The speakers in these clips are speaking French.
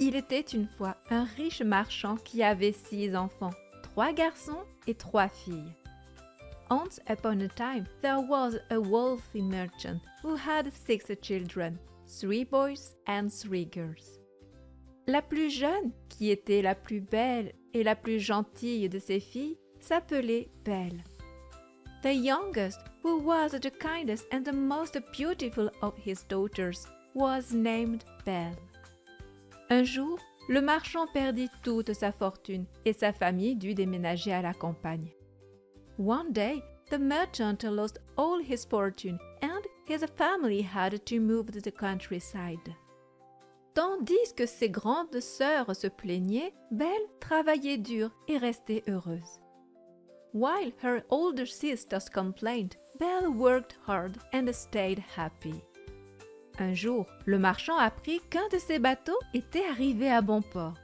Il était une fois un riche marchand qui avait 6 enfants, 3 garçons et 3 filles. Once upon a time, there was a wealthy merchant who had 6 children, 3 boys and 3 girls. La plus jeune, qui était la plus belle et la plus gentille de ses filles, s'appelait Belle. The youngest, who was the kindest and the most beautiful of his daughters, was named Belle. Un jour, le marchand perdit toute sa fortune et sa famille dut déménager à la campagne. One day, the merchant lost all his fortune and his family had to move to the countryside. Tandis que ses grandes sœurs se plaignaient, Belle travaillait dur et restait heureuse. While her older sisters complained, Belle worked hard and stayed happy. Un jour, le marchand apprit qu'un de ses bateaux était arrivé à bon port.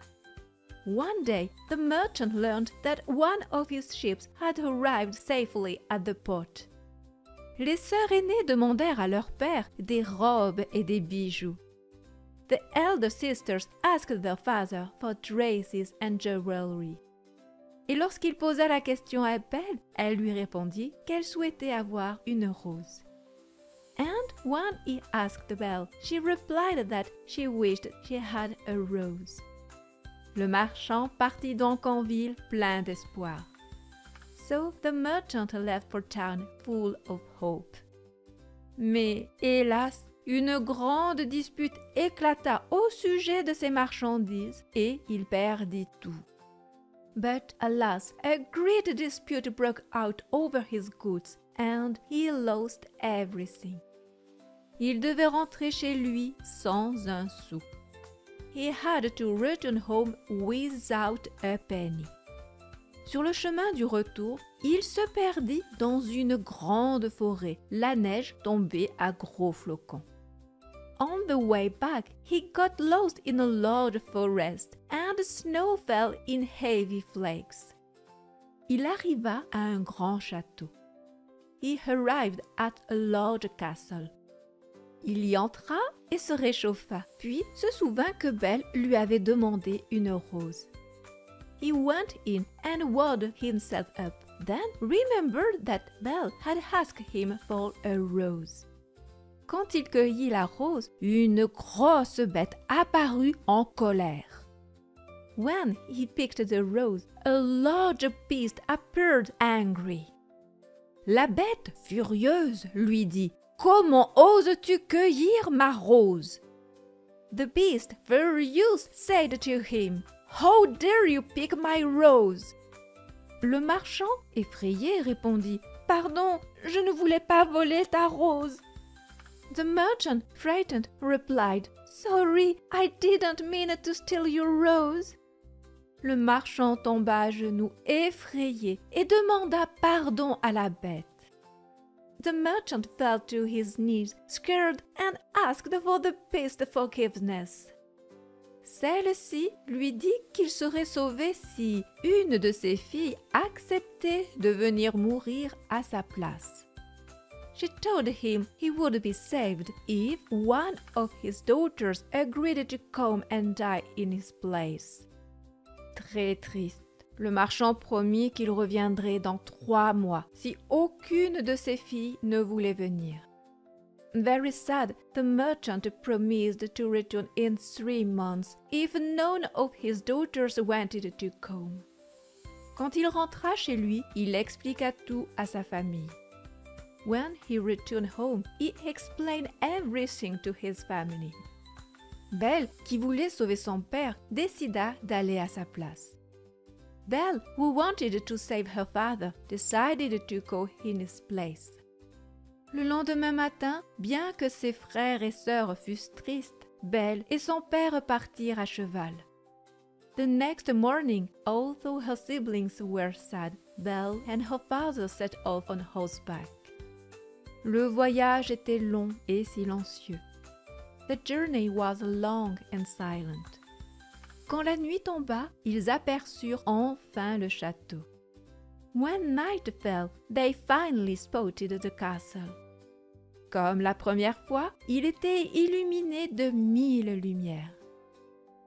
One day, the merchant learned that one of his ships had arrived safely at the port. Les sœurs aînées demandèrent à leur père des robes et des bijoux. The elder sisters asked their father for dresses and jewelry. Et lorsqu'il posa la question à Belle, elle lui répondit qu'elle souhaitait avoir une rose. And when he asked Belle, she replied that she wished she had a rose. Le marchand partit donc en ville plein d'espoir. So the merchant left for town full of hope. Mais, hélas, une grande dispute éclata au sujet de ses marchandises et il perdit tout. But alas, a great dispute broke out over his goods and he lost everything. Il devait rentrer chez lui sans un sou. He had to return home without a penny. Sur le chemin du retour, il se perdit dans une grande forêt. La neige tombait à gros flocons. On the way back, he got lost in a large forest and the snow fell in heavy flakes. Il arriva à un grand château. He arrived at a large castle. Il y entra et se réchauffa, puis se souvint que Belle lui avait demandé une rose. He went in and warmed himself up, then remembered that Belle had asked him for a rose. Quand il cueillit la rose, une grosse bête apparut en colère. When he picked the rose, a large beast appeared angry. La bête, furieuse, lui dit « Comment oses-tu cueillir ma rose ?» The beast, furious, said to him « How dare you pick my rose ?» Le marchand, effrayé, répondit « Pardon, je ne voulais pas voler ta rose. » The merchant, frightened, replied « Sorry, I didn't mean to steal your rose. » Le marchand tomba à genoux, effrayé, et demanda pardon à la bête. The merchant fell to his knees, scared, and asked for the beast's forgiveness. Celle-ci lui dit qu'il serait sauvé si une de ses filles acceptait de venir mourir à sa place. She told him he would be saved if one of his daughters agreed to come and die in his place. Très triste, le marchand promit qu'il reviendrait dans 3 mois si aucune de ses filles ne voulait venir. Very sad, the merchant promised to return in 3 months if none of his daughters wanted to come. Quand il rentra chez lui, il expliqua tout à sa famille. When he returned home, he explained everything to his family. Belle, qui voulait sauver son père, décida d'aller à sa place. Belle, who wanted to save her father, decided to go in his place. Le lendemain matin, bien que ses frères et sœurs fussent tristes, Belle et son père partirent à cheval. The next morning, although her siblings were sad, Belle and her father set off on horseback. Le voyage était long et silencieux. The journey was long and silent. Quand la nuit tomba, ils aperçurent enfin le château. When night fell, they finally spotted the castle. Comme la première fois, il était illuminé de 1000 lumières.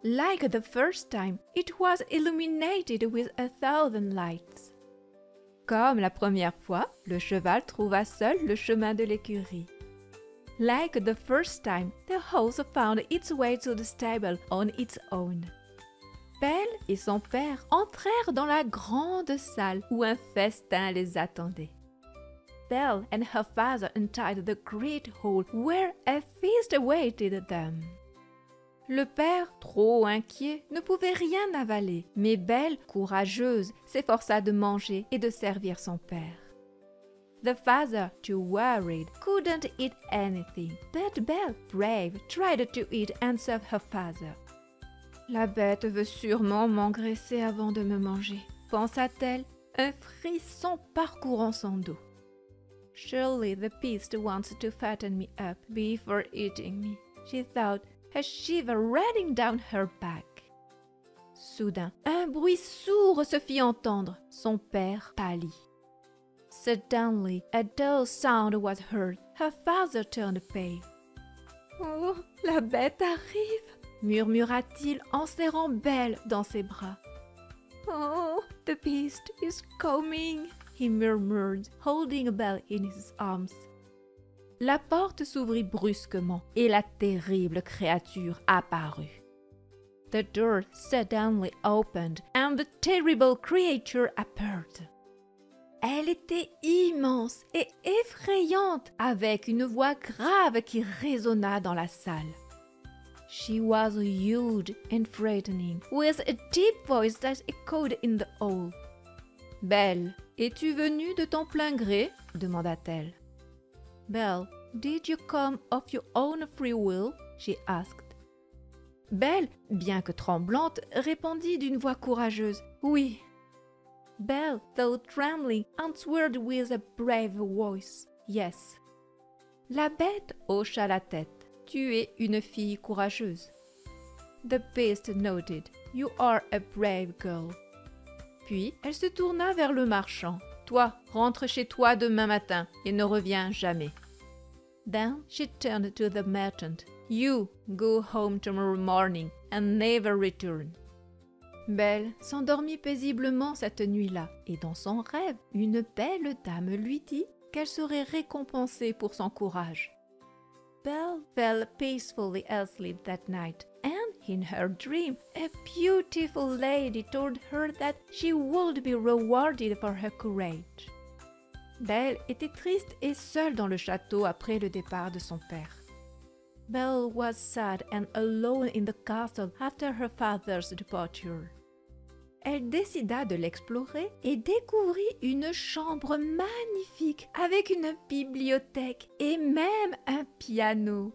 Like the first time, it was illuminated with 1,000 lights. Comme la première fois, le cheval trouva seul le chemin de l'écurie. Like the first time, the horse found its way to the stable on its own. Belle et son père entrèrent dans la grande salle où un festin les attendait. Belle and her father entered the great hall where a feast awaited them. Le père, trop inquiet, ne pouvait rien avaler, mais Belle, courageuse, s'efforça de manger et de servir son père. The father, too worried, couldn't eat anything, but Belle, brave, tried to eat and serve her father. La bête veut sûrement m'engraisser avant de me manger, pensa-t-elle, un frisson parcourant son dos. Surely the beast wants to fatten me up before eating me, she thought, a shiver running down her back. Soudain, un bruit sourd se fit entendre. Son père pâlit. Suddenly, a dull sound was heard. Her father turned pale. « Oh, la bête arrive !» murmura-t-il en serrant Belle dans ses bras. « Oh, the beast is coming !» he murmured, holding Belle in his arms. La porte s'ouvrit brusquement et la terrible créature apparut. The door suddenly opened and the terrible creature appeared. Elle était immense et effrayante, avec une voix grave qui résonna dans la salle. She was huge and frightening, with a deep voice that echoed in the hall. « Belle, es-tu venue de ton plein gré ?» demanda-t-elle. « Belle, did you come of your own free will ?» she asked. Belle, bien que tremblante, répondit d'une voix courageuse. « Oui. » Belle, though trembling, answered with a brave voice. « Yes. » La bête hocha la tête. « Tu es une fille courageuse. » The beast nodded. « You are a brave girl. » Puis elle se tourna vers le marchand. « Toi, rentre chez toi demain matin et ne reviens jamais. » Then she turned to the merchant. « You, go home tomorrow morning and never return. » Belle s'endormit paisiblement cette nuit-là, et dans son rêve, une belle dame lui dit qu'elle serait récompensée pour son courage. Belle fell peacefully asleep that night, and in her dream, a beautiful lady told her that she would be rewarded for her courage. Belle était triste et seule dans le château après le départ de son père. Belle was sad and alone in the castle after her father's departure. Elle décida de l'explorer et découvrit une chambre magnifique avec une bibliothèque et même un piano.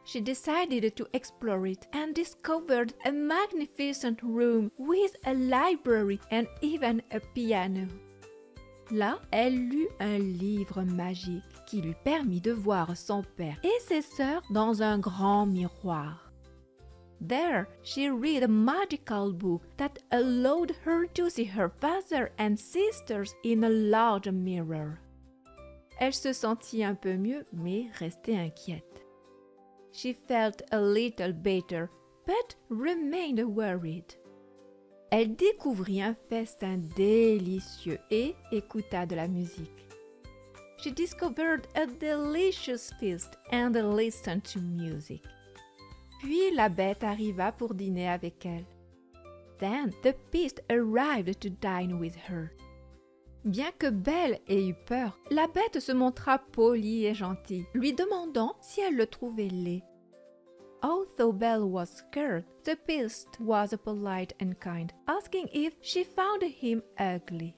She decided to explore it and discovered a magnificent room with a library and even a piano. Là, elle lut un livre magique qui lui permit de voir son père et ses sœurs dans un grand miroir. There, she read a magical book that allowed her to see her father and sisters in a large mirror. Elle se sentit un peu mieux, mais restait inquiète. She felt a little better, but remained worried. Elle découvrit un festin délicieux et écouta de la musique. She discovered a delicious feast and listened to music. Puis la bête arriva pour dîner avec elle. Then the beast arrived to dine with her. Bien que Belle ait eu peur, la bête se montra polie et gentille, lui demandant si elle le trouvait laid. Although Belle was scared, the beast was polite and kind, asking if she found him ugly.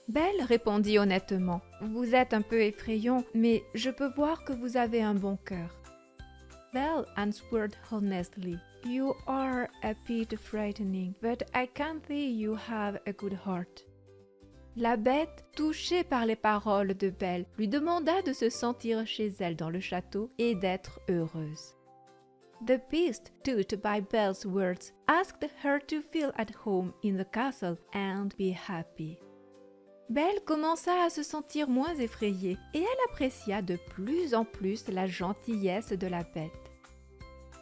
Belle répondit honnêtement, « Vous êtes un peu effrayant, mais je peux voir que vous avez un bon cœur. » Belle answered honestly, « You are a bit frightening, but I can see you have a good heart. » La bête, touchée par les paroles de Belle, lui demanda de se sentir chez elle dans le château et d'être heureuse. The beast, touched by Belle's words, asked her to feel at home in the castle and be happy. Belle commença à se sentir moins effrayée et elle apprécia de plus en plus la gentillesse de la bête.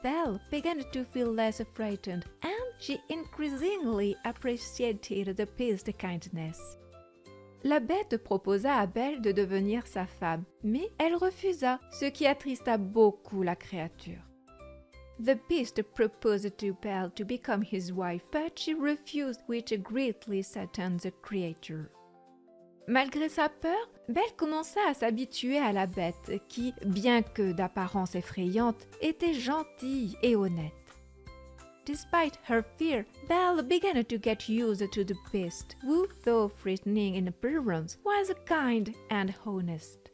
Belle began to feel less frightened, and she increasingly appreciated the beast's kindness. La bête proposa à Belle de devenir sa femme, mais elle refusa, ce qui attrista beaucoup la créature. The beast proposed to Belle to become his wife, but she refused, which greatly saddened the creature. Malgré sa peur, Belle commença à s'habituer à la bête qui, bien que d'apparence effrayante, était gentille et honnête. Despite her fear, Belle began to get used to the beast, who, though frightening in appearance, was kind and honest.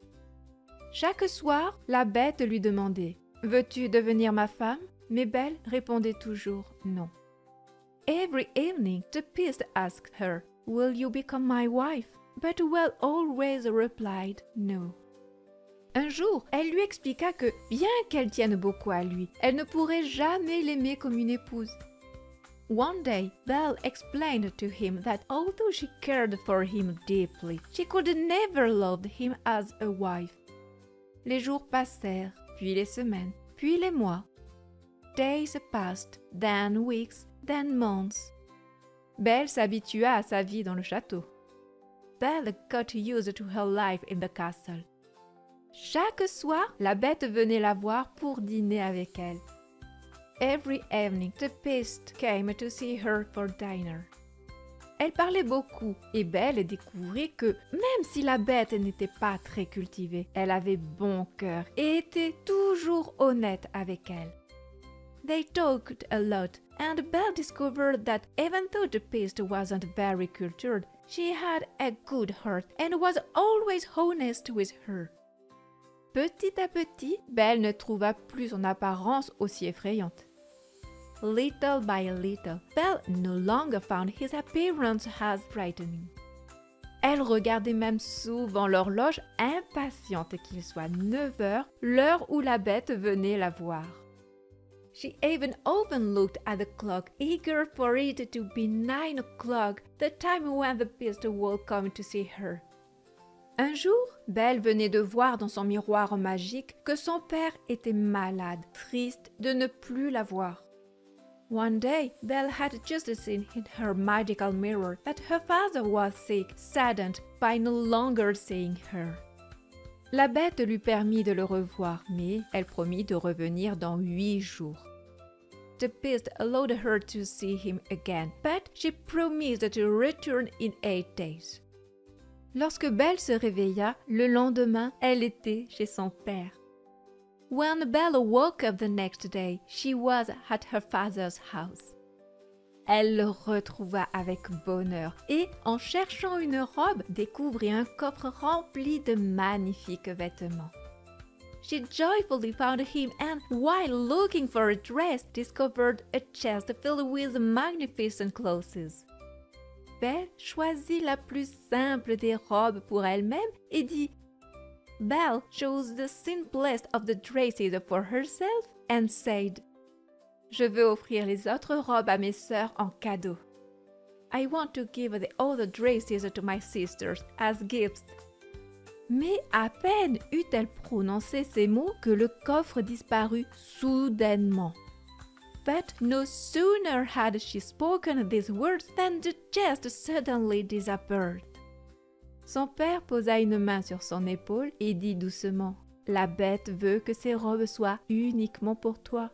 Chaque soir, la bête lui demandait « Veux-tu devenir ma femme ?» Mais Belle répondait toujours non. Every evening, the beast asked her « Will you become my wife ?» But Belle always replied no. Un jour, elle lui expliqua que, bien qu'elle tienne beaucoup à lui, elle ne pourrait jamais l'aimer comme une épouse. One day, Belle explained to him that although she cared for him deeply, she could never love him as a wife. Les jours passèrent, puis les semaines, puis les mois. Days passed, then weeks, then months. Belle s'habitua à sa vie dans le château. Belle got used to her life in the castle. Chaque soir, la bête venait la voir pour dîner avec elle. Every evening, the beast came to see her for dinner. Elle parlait beaucoup et Belle découvrit que, même si la bête n'était pas très cultivée, elle avait bon cœur et était toujours honnête avec elle. They talked a lot, and Belle discovered that even though the beast wasn't very cultured, she had a good heart and was always honest with her. Petit à petit, Belle ne trouva plus son apparence aussi effrayante. Little by little, Belle no longer found his appearance as frightening. Elle regardait même souvent l'horloge, impatiente qu'il soit 9 heures, l'heure où la bête venait la voir. She even often looked at the clock, eager for it to be 9 o'clock, the time when the beast would come to see her. Un jour, Belle venait de voir dans son miroir magique que son père était malade, triste de ne plus la voir. One day, Belle had just seen in her magical mirror that her father was sick, saddened by no longer seeing her. La bête lui permit de le revoir, mais elle promit de revenir dans 8 jours. The beast allowed her to see him again, but she promised to return in 8 days. Lorsque Belle se réveilla, le lendemain, elle était chez son père. When Belle woke up the next day, she was at her father's house. Elle le retrouva avec bonheur et, en cherchant une robe, découvrit un coffre rempli de magnifiques vêtements. She joyfully found him and, while looking for a dress, discovered a chest filled with magnificent clothes. Belle choisit la plus simple des robes pour elle-même et dit « Belle chose the simplest of the dresses for herself and said « Je veux offrir les autres robes à mes sœurs en cadeau. I want to give the other dresses to my sisters as gifts. » Mais à peine eut-elle prononcé ces mots que le coffre disparut soudainement. But no sooner had she spoken these words than the chest suddenly disappeared. Son père posa une main sur son épaule et dit doucement « La bête veut que ces robes soient uniquement pour toi. »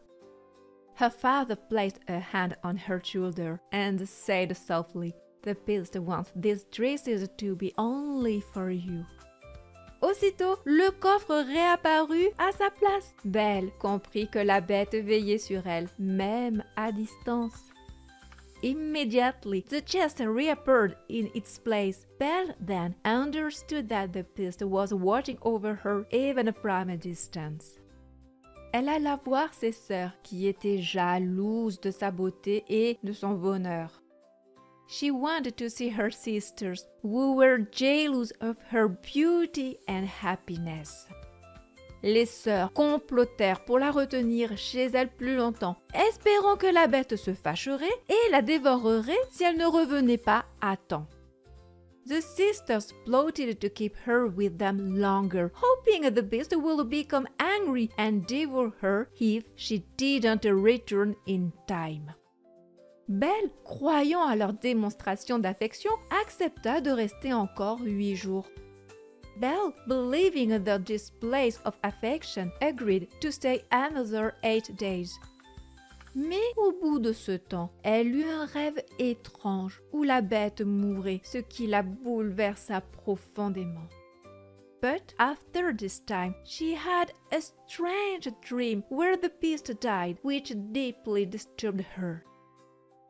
Her father placed a hand on her shoulder and said softly « The beast wants these dresses to be only for you. » Aussitôt, le coffre réapparut à sa place. Belle comprit que la bête veillait sur elle, même à distance. Immediately, the chest reappeared in its place. Belle then understood that the beast was watching over her even from a distance. Elle alla voir ses sœurs qui étaient jalouses de sa beauté et de son bonheur. She wanted to see her sisters, who were jealous of her beauty and happiness. Les sœurs complotèrent pour la retenir chez elles plus longtemps, espérant que la bête se fâcherait et la dévorerait si elle ne revenait pas à temps. The sisters plotted to keep her with them longer, hoping the beast will become angry and devour her if she didn't return in time. Belle, croyant à leur démonstration d'affection, accepta de rester encore 8 jours. Belle, believing their displays of affection, agreed to stay another 8 days. Mais au bout de ce temps, elle eut un rêve étrange où la bête mourait, ce qui la bouleversa profondément. But after this time, she had a strange dream where the beast died, which deeply disturbed her.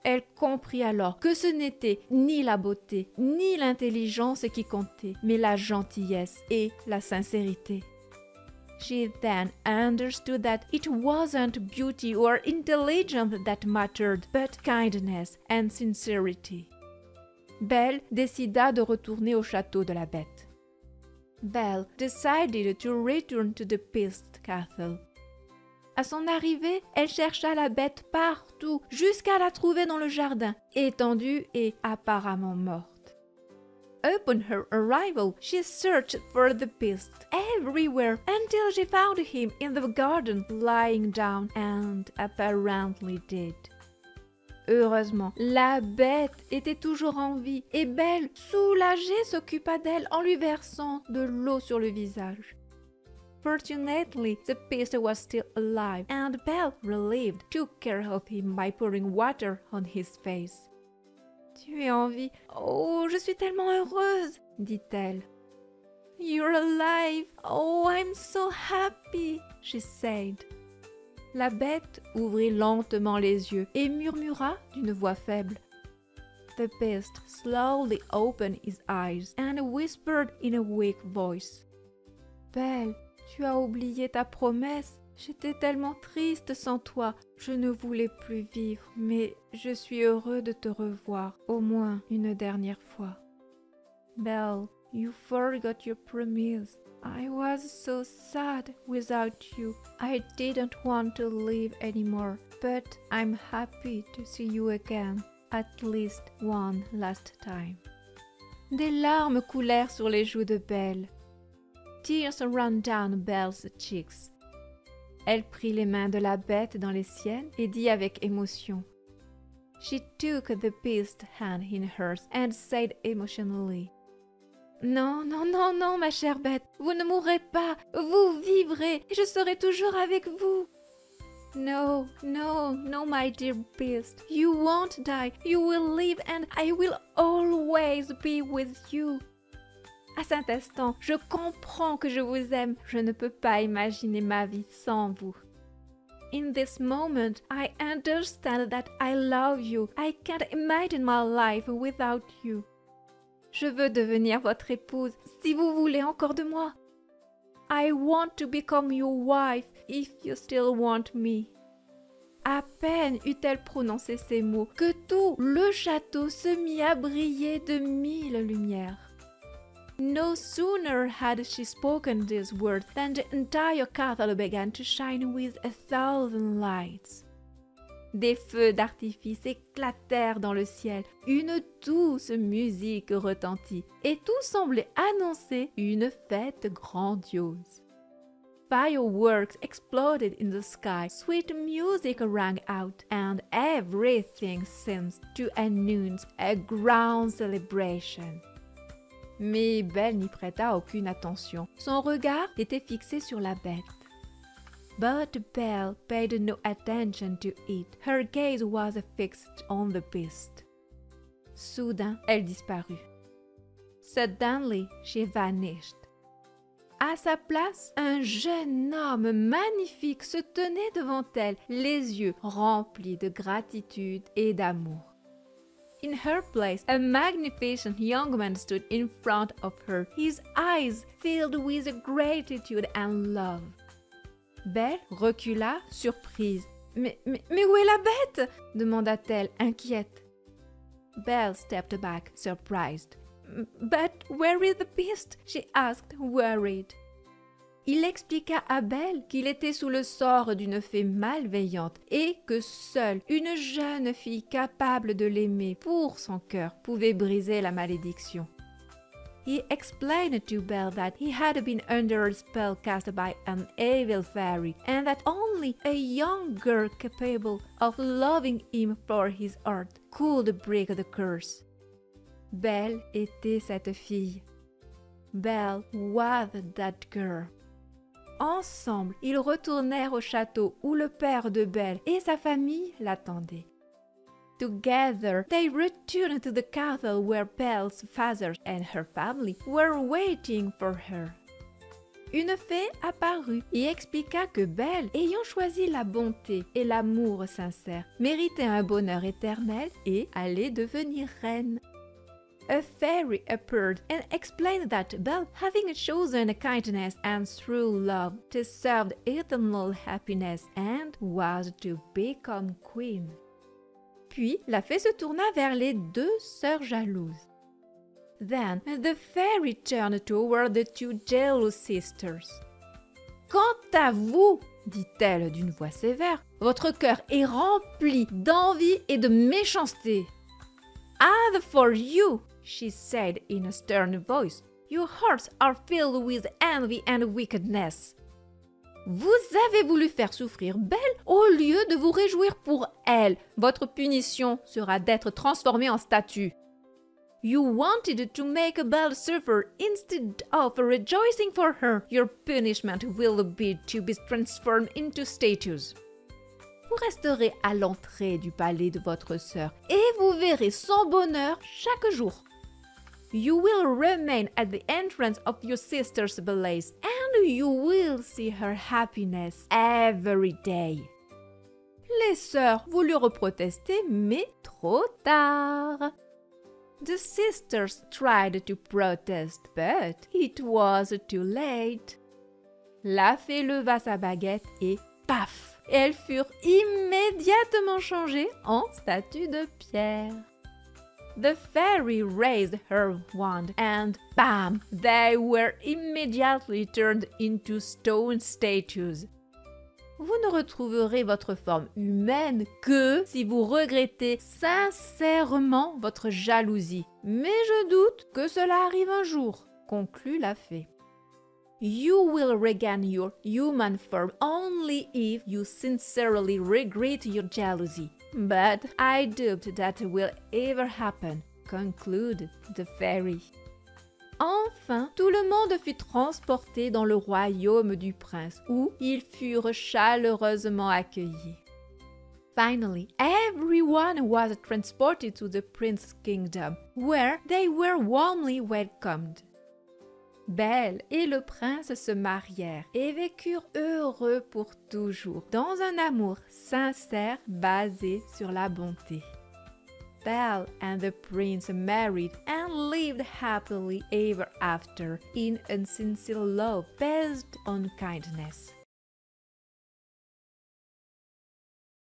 Elle comprit alors que ce n'était ni la beauté, ni l'intelligence qui comptaient, mais la gentillesse et la sincérité. She then understood that it wasn't beauty or intelligence that mattered, but kindness and sincerity. Belle décida de retourner au château de la bête. Belle decided to return to the beast castle. À son arrivée, elle chercha la bête partout, jusqu'à la trouver dans le jardin, étendue et apparemment morte. Upon her arrival, she searched for the beast everywhere until she found him in the garden, lying down and apparently dead. Heureusement, la bête était toujours en vie et Belle, soulagée, s'occupa d'elle en lui versant de l'eau sur le visage. Fortunately, the beast was still alive, and Belle, relieved, took care of him by pouring water on his face. « Tu es en vie. Oh, je suis tellement heureuse, dit-elle. You're alive. Oh, I'm so happy, she said. La bête ouvrit lentement les yeux et murmura d'une voix faible. The beast slowly opened his eyes and whispered in a weak voice. Belle, tu as oublié ta promesse. J'étais tellement triste sans toi. Je ne voulais plus vivre, mais je suis heureux de te revoir, au moins une dernière fois. Belle, you forgot your promise. I was so sad without you. I didn't want to live anymore, but I'm happy to see you again, at least one last time. Des larmes coulèrent sur les joues de Belle. Tears ran down Belle's cheeks. Elle prit les mains de la bête dans les siennes et dit avec émotion. She took the beast's hand in hers and said emotionally, Non, non, non, non, ma chère bête, vous ne mourrez pas, vous vivrez et je serai toujours avec vous. No, no, no, my dear beast, you won't die, you will live and I will always be with you. À cet instant, je comprends que je vous aime. Je ne peux pas imaginer ma vie sans vous. In this moment, I understand that I love you. I can't imagine my life without you. Je veux devenir votre épouse si vous voulez encore de moi. I want to become your wife if you still want me. À peine eut-elle prononcé ces mots que tout le château se mit à briller de 1000 lumières. No sooner had she spoken these words than the entire castle began to shine with 1,000 lights. Des feux d'artifice éclatèrent dans le ciel, une douce musique retentit, et tout semblait annoncer une fête grandiose. Fireworks exploded in the sky, sweet music rang out, and everything seemed to announce a grand celebration. Mais Belle n'y prêta aucune attention. Son regard était fixé sur la bête. But Belle paid no attention to it. Her gaze was fixed on the beast. Soudain, elle disparut. Suddenly, she vanished. À sa place, un jeune homme magnifique se tenait devant elle, les yeux remplis de gratitude et d'amour. In her place, a magnificent young man stood in front of her, his eyes filled with gratitude and love. Belle recula, surprise. Mais où est la bête? Demanda-t-elle, inquiète. Belle stepped back, surprised. But where is the beast? She asked, worried. Il expliqua à Belle qu'il était sous le sort d'une fée malveillante et que seule une jeune fille capable de l'aimer pour son cœur pouvait briser la malédiction. He explained to Belle that he had been under a spell cast by an evil fairy and that only a young girl capable of loving him for his art could break the curse. Belle était cette fille. Belle was that girl. Ensemble, ils retournèrent au château où le père de Belle et sa famille l'attendaient. Together, they returned to the castle where Belle's father and her family were waiting for her. Une fée apparut et expliqua que Belle, ayant choisi la bonté et l'amour sincère, méritait un bonheur éternel et allait devenir reine. A fairy appeared and explained that Belle, having chosen kindness and true love, deserved eternal happiness and was to become queen. Puis, la fée se tourna vers les deux sœurs jalouses. Then, the fairy turned toward the two jealous sisters. « Quant à vous, dit-elle d'une voix sévère, votre cœur est rempli d'envie et de méchanceté. As for you, she said in a stern voice, your hearts are filled with envy and wickedness. Vous avez voulu faire souffrir Belle au lieu de vous réjouir pour elle. Votre punition sera d'être transformée en statue. You wanted to make Belle suffer instead of rejoicing for her. Your punishment will be to be transformed into statues. Vous resterez à l'entrée du palais de votre sœur et vous verrez son bonheur chaque jour. You will remain at the entrance of your sister's palace and you will see her happiness every day. Les sœurs voulurent protester, mais trop tard. The sisters tried to protest, but it was too late. La fée leva sa baguette et paf! Elles furent immédiatement changées en statues de pierre. The fairy raised her wand and bam! They were immediately turned into stone statues. Vous ne retrouverez votre forme humaine que si vous regrettez sincèrement votre jalousie. Mais je doute que cela arrive un jour, conclut la fée. You will regain your human form only if you sincerely regret your jealousy. But I doubt that will ever happen, concluded the fairy. Enfin, tout le monde fut transporté dans le royaume du prince, où ils furent chaleureusement accueillis. Finally, everyone was transported to the prince's kingdom, where they were warmly welcomed. Belle et le prince se marièrent et vécurent heureux pour toujours, dans un amour sincère basé sur la bonté. Belle and the prince married and lived happily ever after in a sincere love based on kindness.